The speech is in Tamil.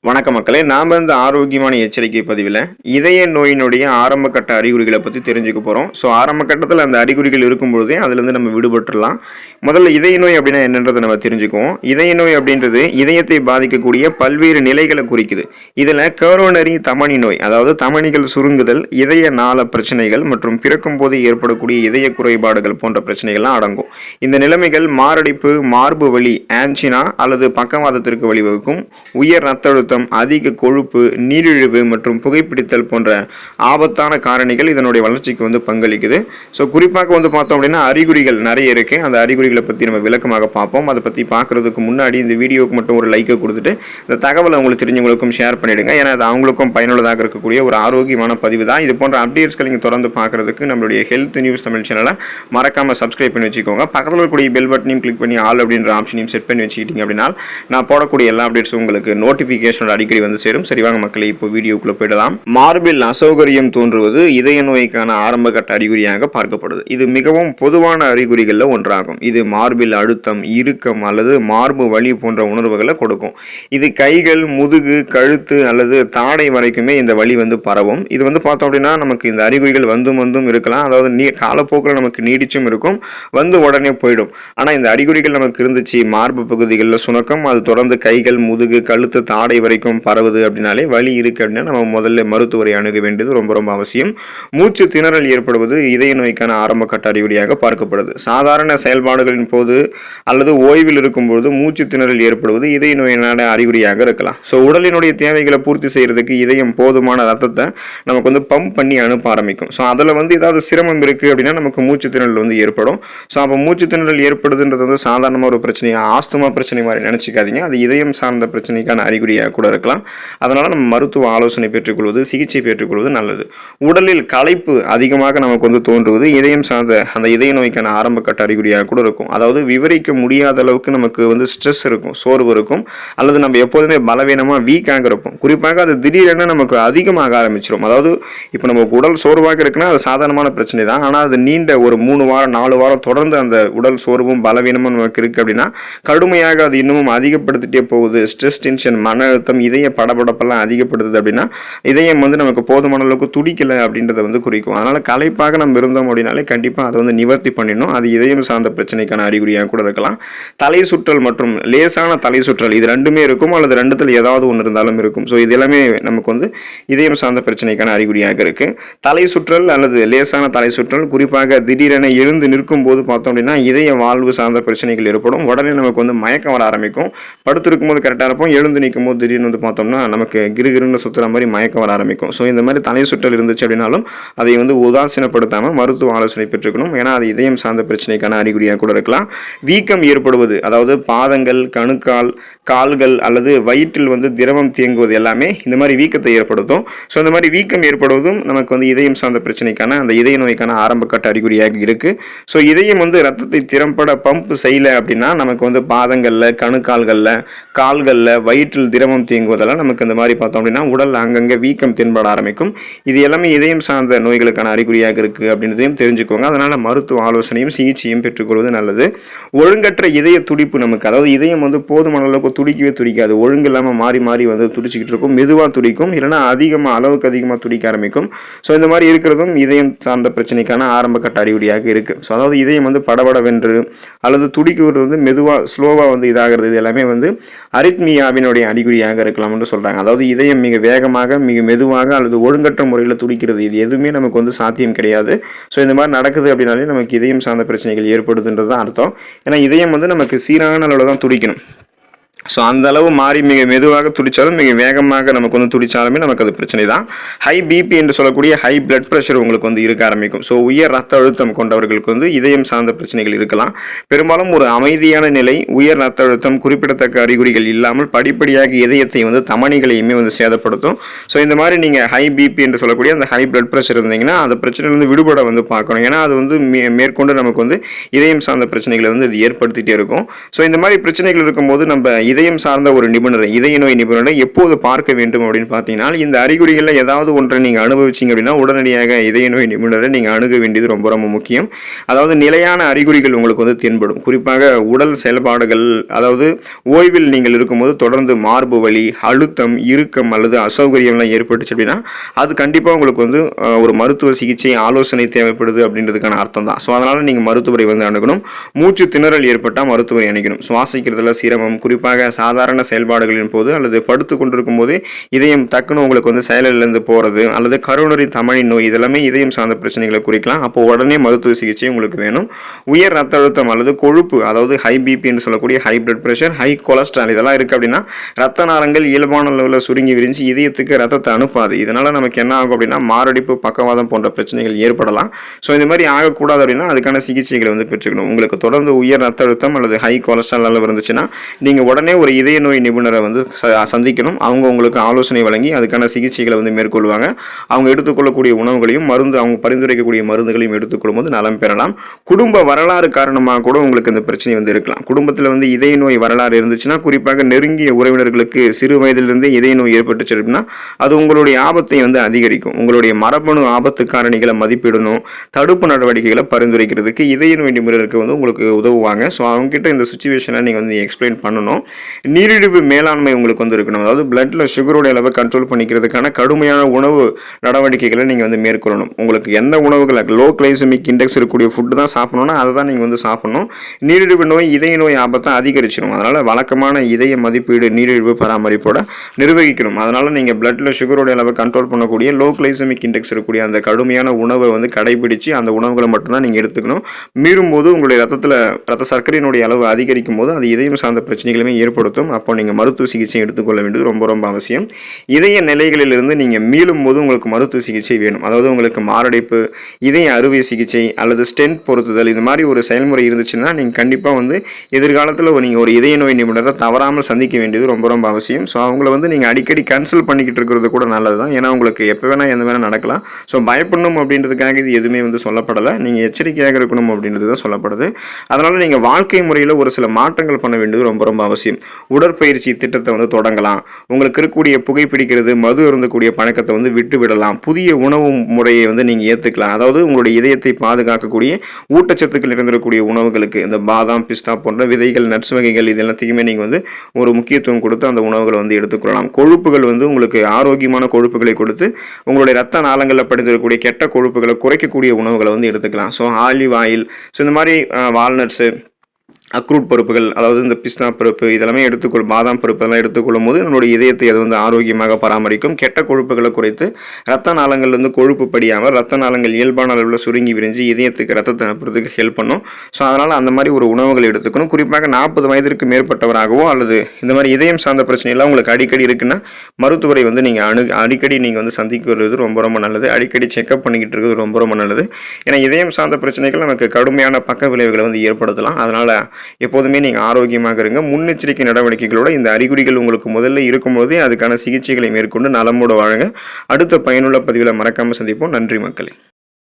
வணக்க மக்களே, நாம் இந்த ஆரோக்கியமான எச்சரிக்கை பதிவில் இதய நோயினுடைய ஆரம்ப கட்ட அறிகுறிகளை பற்றி தெரிஞ்சுக்க போகிறோம். ஸோ ஆரம்ப கட்டத்தில் அந்த அறிகுறிகள் இருக்கும்பொழுதே அதுலேருந்து நம்ம விடுபட்டுடலாம். முதல்ல இதய நோய் அப்படின்னா என்னன்றதை நம்ம தெரிஞ்சுக்குவோம். இதய நோய் அப்படின்றது இதயத்தை பாதிக்கக்கூடிய பல்வேறு நிலைகளை குறிக்குது. இதில் கரோனரி தமனி நோய், அதாவது தமனிகள் சுருங்குதல், இதய நாள பிரச்சனைகள் மற்றும் பிறக்கும் போது ஏற்படக்கூடிய இதய குறைபாடுகள் போன்ற பிரச்சனைகள்லாம் அடங்கும். இந்த நிலைமைகள் மாரடைப்பு, மார்பு வலி, ஆன்ஜினா அல்லது பக்கவாதத்திற்கு வழிவகுக்கும். உயர் ரத்த அழுத்தம், அதிக கொழுப்பு, நீரிழிவு மற்றும் புகைப்பிடித்தல் போன்ற ஆபத்தான காரணிகள் இதனுடைய வளர்ச்சிக்கு பங்களிக்குது. ஸோ குறிப்பாக பார்த்தோம் அப்படின்னா அறிகுறிகள் நிறைய இருக்கு. அந்த அறிகுறிகளை பற்றி நம்ம விளக்கமாக பார்ப்போம். அதை பற்றி பார்க்கறதுக்கு முன்னாடி இந்த வீடியோவுக்கு மட்டும் ஒரு லைக்கை கொடுத்துட்டு இந்த தகவலை உங்களுக்கு தெரிஞ்சவங்களுக்கும் ஷேர் பண்ணிடுங்க. ஏன்னா அது அவங்களுக்கும் பயனுள்ளதாக இருக்கக்கூடிய ஒரு ஆரோக்கியமான பதிவு தான். இது போன்ற அப்டேட்ஸ்களை நீங்கள் தொடர்ந்து பார்க்கறதுக்கு நம்மளுடைய ஹெல்த் நியூஸ் தமிழ் சேனலை மறக்காம சப்ஸ்கிரைப் பண்ணி வச்சுக்கோங்க. பக்கத்தில் இருக்கக்கூடிய பெல் பட்டனையும் கிளிக் பண்ணி ஆல் அப்படின்ற ஆப்ஷனையும் செட் பண்ணி வச்சுக்கிட்டீங்க அப்படின்னா நான் போடக்கூடிய எல்லா அப்டேட்ஸும் உங்களுக்கு நோட்டிஃபிகேஷன் அடிக்கடி சேரும். சரிவாங்க மக்களே, இப்போ வீடியோக்குள்ள போயிடலாம். மார்பில் அசௌகரியம் தோன்றுவது இதய நோய்க்கான ஆரம்ப கட்ட அறிகுறியாக பார்க்கப்படுது. இது மிகவும் பொதுவான அறிகுறிகள்ல ஒன்றாகும். இது மார்பில் அழுத்தம், இறுக்கம் அல்லது மார்பு வலி போன்ற உணர்வுகளை கொடுக்கும். இது கைகள், முதுகு, கழுத்து அல்லது தாடை வரைக்குமே இந்த வலி பரவும். இது பார்த்தோம் அப்படின்னா நமக்கு இந்த அறிகுறிகள் வந்தும் இருக்கலாம். அதாவது காலப்போக்கில் நமக்கு நீடிச்சும் இருக்கும், உடனே போயிடும். ஆனா இந்த அறிகுறிகள் நமக்கு இருந்துச்சு, மார்பு பகுதிகளில் சுணக்கம், அது தொடர்ந்து கைகள், முதுகு, கழுத்து, தாடை வரைக்கும் பரவுது அப்படின்னாலே வலி இருக்கு அப்படின்னா நம்ம முதல்ல மருத்துவரை அணுக வேண்டியது ரொம்ப ரொம்ப அவசியம். மூச்சு திணறல் ஏற்படுவது இதய நோய்க்கான ஆரம்ப கட்ட அறிகுறியாக பார்க்கப்படுது. சாதாரண செயல்பாடுகளின் போது அல்லது ஓய்வில் இருக்கும்போது மூச்சு திணறல் ஏற்படுவது இதய நோயினான அறிகுறியாக இருக்கலாம். ஸோ உடலினுடைய தேவைகளை பூர்த்தி செய்யறதுக்கு இதயம் போதுமான ரத்தத்தை நமக்கு பம்ப் பண்ணி அனுப்ப ஆரம்பிக்கும். ஸோ அதில் ஏதாவது சிரமம் இருக்கு அப்படின்னா நமக்கு மூச்சு திணறல் ஏற்படும். ஸோ அப்போ மூச்சு திணறல் ஏற்படுதுன்றது சாதாரணமாக ஒரு பிரச்சனையா, ஆஸ்துமா பிரச்சனை மாதிரி நினைச்சுக்காதீங்க. அது இதயம் சார்ந்த பிரச்சனைக்கான அறிகுறியாக கூட இருக்கலாம். அதனால நம்ம மருத்துவ ஆலோசனை பெற்றுக்கொள்வது, சிகிச்சை பெற்றுக்கொள்வது நல்லது. உடலில் களைப்பு அதிகமாக நமக்கு தோன்றுவது இதயம் சார்ந்த அந்த இதய நோய்க்கான ஆரம்ப கட்ட அறிகுறியாக கூட இருக்கும். அதாவது விவரிக்க முடியாத அளவுக்கு நமக்கு ஸ்ட்ரெஸ் இருக்கும், சோர்வு இருக்கும், அல்லது நம்ம எப்போதுமே பலவீனமா வீக்காக இருப்போம். குறிப்பாக அது திடீரென நமக்கு அதிகமாக ஆரம்பிச்சிடும். அதாவது இப்போ நமக்கு உடல் சோர்வாக இருக்குன்னா அது சாதாரணமான பிரச்சனை தான். ஆனால் அது நீண்ட ஒரு 3 வாரம் 4 வாரம் தொடர்ந்து அந்த உடல் சோர்வும் பலவீனமும் நமக்கு இருக்கு அப்படின்னா கடுமையாக அது இன்னமும் அதிகப்படுத்திட்டே போகுது. ஸ்ட்ரெஸ், டென்ஷன், மன அழுத்தம், இதய படபடப்பெல்லாம் அதிகப்படுது அப்படின்னா இதயம் நமக்கு போதுமான அளவுக்கு துடிக்கல அப்படின்றத குறிக்கும். அதனால களைப்பாக நம்ம இருந்தோம் அப்படின்னாலே கண்டிப்பா அதை நிவர்த்தி பண்ணிடணும். அது இதயம் சார்ந்த பிரச்சனைக்கான அறிகுறியாக கூட இருக்கலாம். தலை சுற்றல் மற்றும் லேசான தலை சுற்றல், இது ரெண்டுமே இருக்கும், அல்லது ரெண்டுத்துல ஏதாவது ஒன்று இருந்தாலும் இருக்கும். ஸோ இது எல்லாமே நமக்கு இதயம் சார்ந்த பிரச்சனைக்கான அறிகுறியாக இருக்கு. தலை சுற்றல் அல்லது லேசான தலை சுற்றல் குறிப்பாக திடீரென எழுந்து நிற்கும் போது பார்த்தோம் அப்படின்னா இதய வாழ்வு சார்ந்த பிரச்சனைகள் ஏற்படும். உடனே நமக்கு மயக்கம் வர ஆரம்பிக்கும். படுத்திருக்கும் போது கரெக்டாக இருப்போம், எழுந்து நிற்கும் போது திடீர்னு பார்த்தோம்னா நமக்கு கிருகிருன்னு சுற்றுற மாதிரி மயக்கம் வர ஆரம்பிக்கும். ஸோ இந்த மாதிரி தலை சுற்றல் இருந்துச்சு அப்படின்னாலும் அதை உதாசீனப்படுத்தாமல் மருத்துவ ஆலோசனை பெற்றுக்கணும். ஏன்னா அது இதயம் சார்ந்த பிரச்சனைக்கான அறிகுறியாக கூட இருக்கலாம். வீக்கம் ஏற்படுவது, அதாவது பாதங்கள், கணுக்கால், கால்கள் அல்லது வயிற்றில் திரவம் தேங்குவது எல்லாமே இந்த மாதிரி வீக்கத்தை ஏற்படுத்தும். ஸோ இந்த மாதிரி வீக்கம் ஏற்படுவதும் நமக்கு இதயம் சார்ந்த பிரச்சனைக்கான அந்த இதய நோய்க்கான ஆரம்ப கட்ட அறிகுறியாக இருக்கு. ஸோ இதயம் ரத்தத்தை திறம்பட பம்ப் செய்யல அப்படின்னா நமக்கு பாதங்கள்ல, கணுக்கால்கள்ல, கால்கள்ல, வயிற்றில் திரவம் தேங்குவதெல்லாம் நமக்கு இந்த மாதிரி பார்த்தோம் அப்படின்னா உடல் அங்கங்கே வீக்கம் தென்பட ஆரம்பிக்கும். இது எல்லாமே இதயம் சார்ந்த நோய்களுக்கான அறிகுறியாக இருக்கு அப்படின்றதையும் தெரிஞ்சுக்கோங்க. அதனால மருத்துவ ஆலோசனையும் சிகிச்சையும் பெற்றுக்கொள்வது நல்லது. ஒழுங்கற்ற இதய துடிப்பு, நமக்கு அதாவது இதயம் போதுமான அளவுக்கு துடிக்கவே துடிக்காது, ஒழுங்கு இல்லாமல் மாறி மாறி துடிச்சிக்கிட்டு இருக்கும், மெதுவாக துடிக்கும், இல்லைன்னா அளவுக்கு அதிகமாக துடிக்க ஆரம்பிக்கும். ஸோ இந்த மாதிரி இருக்கிறதும் இதயம் சார்ந்த பிரச்சனைக்கான ஆரம்ப கட்ட அறிகுறியாக இருக்கு. ஸோ அதாவது இதயம் படபடவென்று அல்லது துடிக்குவது மெதுவாக ஸ்லோவாக இதாகிறது, இது எல்லாமே அரித்மியாவினுடைய அறிகுறியாக இருக்கலாம் என்று சொல்றாங்க. அதாவது இதயம் மிக வேகமாக, மிக மெதுவாக அல்லது ஒழுங்கற்ற முறையில் துடிக்கிறது, இது எதுவுமே நமக்கு சாத்தியம் கிடையாது. ஸோ இந்த மாதிரி நடக்குது அப்படின்னாலே நமக்கு இதயம் சார்ந்த பிரச்சனைகள் ஏற்படுதுன்றது தான் அர்த்தம். ஏன்னா இதயம் நமக்கு சீரான அளவில் தான் துடிக்கணும். ஸோ அந்த அளவு மாறி மிக மெதுவாக துடித்தாலும் மிக வேகமாக நமக்கு துடித்தாலுமே நமக்கு அது பிரச்சனை தான். ஹை பிபி என்று சொல்லக்கூடிய ஹை பிளட் ப்ரெஷர் உங்களுக்கு இருக்க ஆரம்பிக்கும். ஸோ உயர் ரத்த அழுத்தம் கொண்டவர்களுக்கு இதயம் சார்ந்த பிரச்சனைகள் இருக்கலாம். பெரும்பாலும் ஒரு அமைதியான நிலை, உயர் ரத்த அழுத்தம், குறிப்பிடத்தக்க அறிகுறிகள் இல்லாமல் படிப்படியாக இதயத்தை தமனிகளையுமே சேதப்படுத்தும். ஸோ இந்த மாதிரி நீங்கள் ஹை பிபி என்று சொல்லக்கூடிய அந்த ஹை பிளட் ப்ரெஷர் இருந்தீங்கன்னா அந்த பிரச்சனையிலிருந்து விடுபட பார்க்கணும். ஏன்னா அது மேற்கொண்டு நமக்கு இதயம் சார்ந்த பிரச்சனைகளை இது ஏற்படுத்திகிட்டே இருக்கும். ஸோ இந்த மாதிரி பிரச்சனைகள் இருக்கும்போது நம்ம இதயம் சார்ந்த ஒரு நிபுணரை, இதய நோய் நிபுணரை எப்போது பார்க்க வேண்டும் அப்படின்னு பார்த்தீங்கன்னா, இந்த அறிகுறிகளில் ஏதாவது ஒன்றை நீங்கள் அனுபவிச்சீங்க அப்படின்னா உடனடியாக இதய நோய் நிபுணரை நீங்கள் அணுக வேண்டியது ரொம்ப ரொம்ப முக்கியம். அதாவது நிலையான அறிகுறிகள் உங்களுக்கு வந்து தென்படும். குறிப்பாக உடல் செயல்பாடுகள், அதாவது ஓய்வில் நீங்கள் இருக்கும்போது தொடர்ந்து மார்பு வலி, அழுத்தம், இறுக்கம் அல்லது அசௌகரியம்லாம் ஏற்பட்டுச்சு அப்படின்னா அது கண்டிப்பாக உங்களுக்கு வந்து ஒரு மருத்துவ சிகிச்சை ஆலோசனை தேவைப்படுது அப்படின்றதுக்கான அர்த்தம் தான். ஸோ அதனால் நீங்கள் மருத்துவரை வந்து அணுகணும். மூச்சு திணறல் ஏற்பட்டால் மருத்துவரை அணுகணும். சுவாசிக்கிறதுல சிரமம், குறிப்பாக சாதாரண செயல்பாடுகளின் போது அல்லது படுத்து கொண்டிருக்கும் போதே இதயம் டக்குன்னு உங்களுக்கு வந்து செயலிலிருந்து போகிறது அல்லது கரோனரி தமனி நோய், இதெல்லாமே இதயம் சார்ந்த பிரச்சனைகளை குறிக்கலாம். அப்போ உடனே மருத்துவ சிகிச்சை உங்களுக்கு வேணும். உயர் ரத்த அழுத்தம் அல்லது கொழுப்பு, அதாவது ஹை பிபின்னு சொல்லக்கூடிய high blood pressure, high cholesterol இதெல்லாம் இருக்குது அப்படின்னா ரத்த நாளங்கள் இயல்பான அளவில் சுருங்கி விரிஞ்சு இதயத்துக்கு ரத்தத்தை அனுப்பாது. இதனால் நமக்கு என்ன ஆகும் அப்படின்னா மாரடைப்பு, பக்கவாதம் போன்ற பிரச்சனைகள் ஏற்படலாம். ஸோ இந்த மாதிரி ஆகக்கூடாது அப்படின்னா அதுக்கான சிகிச்சைகளை வந்து பெற்றுக்கணும். உங்களுக்கு தொடர்ந்து உயர் ரத்த அழுத்தம் அல்லது ஹை கொலஸ்ட்ரால் அளவு இருந்துச்சுன்னா நீங்கள் உடனே ஒரு இதய நோய் நிபுணரை வந்து சந்திக்கணும். அவங்க உங்களுக்கு ஆலோசனை வழங்கி அதுக்கான சிகிச்சைகளை வந்து மேற்கொள்வாங்க. அவங்க எடுத்துக்கொள்ளக்கூடிய உணவுகளையும் அவங்க பரிந்துரைக்கக்கூடிய மருந்துகளையும் எடுத்துக்கொள்ளும் போது நலம் பெறலாம். குடும்ப வரலாறு காரணமாக கூட உங்களுக்கு இந்த பிரச்சனை வந்து இருக்கலாம். குடும்பத்தில் வந்து இதய நோய் வரலாறு இருந்துச்சுன்னா, குறிப்பாக நெருங்கிய உறவினர்களுக்கு சிறு வயதிலிருந்தே இதய நோய் ஏற்பட்டுச்சு அப்படின்னா அது உங்களுடைய ஆபத்தை வந்து அதிகரிக்கும். உங்களுடைய மரபணு ஆபத்து காரணிகளை மதிப்பிடணும். தடுப்பு நடவடிக்கைகளை பரிந்துரைக்கிறதுக்கு இதய நோய் நிபுணருக்கு வந்து உங்களுக்கு உதவுவாங்க. ஸோ அவங்ககிட்ட இந்த சுச்சுவேஷனை நீங்கள் வந்து எக்ஸ்பிளைன் பண்ணணும். நீரிழிவு மேலாண்மை உங்களுக்கு வந்து இருக்கணும். அதாவது பிளட்ல சுகரோட அளவை கண்ட்ரோல் பண்ணிக்கிறதுக்கான கடுமையான உணவு நடவடிக்கைகளை நீங்கள் வந்து மேற்கொள்ளணும். உங்களுக்கு எந்த உணவுகளை லோ கிளைசமிக் இண்டெக்ஸ் இருக்கக்கூடிய ஃபுட்டு தான் சாப்பிடணும்னா அதை தான் நீங்கள் வந்து சாப்பிடணும். நீரிழிவு நோய் இதய நோய் ஆபத்தை அதிகரிச்சிடும். அதனால் வழக்கமான இதய மதிப்பீடு, நீரிழிவு பராமரிப்போட நிர்வகிக்கணும். அதனால் நீங்கள் பிளட்ல சுகரோட அளவை கண்ட்ரோல் பண்ணக்கூடிய லோ கிளைசமிக் இண்டெக்ஸ் இருக்கக்கூடிய அந்த கடுமையான உணவை வந்து கடைபிடிச்சு அந்த உணவுகளை மட்டும்தான் நீங்கள் எடுத்துக்கணும். மீறும்போது உங்களுடைய ரத்த சர்க்கரையினுடைய அளவு அதிகரிக்கும் போது அது இதயம் சார்ந்த பிரச்சனைகளுமே ஏற்படுத்தும். அப்போ நீங்கள் மருத்துவ சிகிச்சை எடுத்துக்கொள்ள வேண்டியது ரொம்ப ரொம்ப அவசியம். இதய நிலைகளிலிருந்து நீங்கள் மீளும் போது உங்களுக்கு மருத்துவ சிகிச்சை வேணும். அதாவது உங்களுக்கு மாரடைப்பு, இதய அறுவை சிகிச்சை அல்லது ஸ்டென்ட் பொருத்துதல், இது மாதிரி ஒரு செயல்முறை இருந்துச்சுன்னா நீங்கள் கண்டிப்பாக வந்து எதிர்காலத்தில் நீங்கள் ஒரு இதய நோய் நிபுணரை தவறாமல் சந்திக்க வேண்டியது ரொம்ப ரொம்ப அவசியம். ஸோ அவங்கள வந்து நீங்கள் அடிக்கடி கன்சல்ட் பண்ணிக்கிட்டு இருக்கிறது கூட நல்லது தான். ஏன்னா உங்களுக்கு எப்போ வேணால் எந்த வேணால் நடக்கலாம். ஸோ பயப்படணும் அப்படின்றதுக்காக இது எதுவுமே வந்து சொல்லப்படலை. நீங்கள் எச்சரிக்கையாக இருக்கணும் அப்படின்றது தான் சொல்லப்படுது. அதனால் நீங்கள் வாழ்க்கை முறையில் ஒரு சில மாற்றங்கள் பண்ண வேண்டியது ரொம்ப ரொம்ப அவசியம். உடற்பயிற்சி திட்டத்தை வந்து தொடங்கலாம். உங்களுக்கு இருக்கக்கூடிய புகைப்பிடிக்கிறது, மது இருந்தக்கூடிய பழக்கத்தை வந்து விட்டு விடலாம். புதிய உணவு முறையை வந்து நீங்கள் ஏற்றுக்கலாம். அதாவது உங்களுடைய இதயத்தை பாதுகாக்கக்கூடிய ஊட்டச்சத்துக்கள் இருந்திருக்கக்கூடிய உணவுகளுக்கு இந்த பாதாம், பிஸ்தா போன்ற விதைகள், நட்ஸ் வகைகள் இது எல்லாத்தையுமே நீங்கள் வந்து ஒரு முக்கியத்துவம் கொடுத்து அந்த உணவுகளை வந்து எடுத்துக்கொள்ளலாம். கொழுப்புகள் வந்து உங்களுக்கு ஆரோக்கியமான கொழுப்புகளை கொடுத்து உங்களுடைய ரத்த நாளங்களில் படிந்திருக்கக்கூடிய கெட்ட கொழுப்புகளை குறைக்கக்கூடிய உணவுகளை வந்து எடுத்துக்கலாம். ஸோ ஆலிவ் ஆயில், ஸோ இந்த மாதிரி வால்நட்ஸு, அக்ரூட் பருப்புகள், அதாவது இந்த பிஸ்தா பருப்பு இதெல்லாமே பாதாம் பருப்பு எல்லாம் எடுத்துக்கொள்ளும் போது நம்மளுடைய இதயத்தை அது வந்து ஆரோக்கியமாக பராமரிக்கும். கெட்ட கொழுப்புகளை குறைத்து ரத்த நாளங்கள்லேருந்து கொழுப்பு படியாமல் ரத்த நாளங்கள் இயல்பான அளவில் சுருங்கி விரிஞ்சு இதயத்துக்கு ரத்தத்தை அனுப்புறதுக்கு ஹெல்ப் பண்ணும். ஸோ அதனால் அந்த மாதிரி ஒரு உணவுகள் எடுத்துக்கணும். குறிப்பாக 40 வயதிற்கு மேற்பட்டவராகவோ அல்லது இந்த மாதிரி இதயம் சார்ந்த பிரச்சனைலாம் உங்களுக்கு அடிக்கடி இருக்குன்னா மருத்துவரை வந்து நீங்கள் அடிக்கடி நீங்கள் வந்து சந்திக்கிறது ரொம்ப ரொம்ப நல்லது. அடிக்கடி செக்அப் பண்ணிக்கிட்டு இருக்கிறது ரொம்ப ரொம்ப நல்லது. ஏன்னா இதயம் சார்ந்த பிரச்சனைகள் நமக்கு கடுமையான பக்க விளைவுகளை வந்து ஏற்படுத்தலாம். அதனால் எப்போதுமே நீங்கள் ஆரோக்கியமாக இருங்க. முன்னெச்சரிக்கை நடவடிக்கைகளோட இந்த அறிகுறிகள் உங்களுக்கு முதல்ல இருக்கும்போதே அதுக்கான சிகிச்சைகளை மேற்கொண்டு நலமோடு வாழுங்க. அடுத்த பயனுள்ள பதிவில் மறக்காமல் சந்திப்போம். நன்றி மக்களே.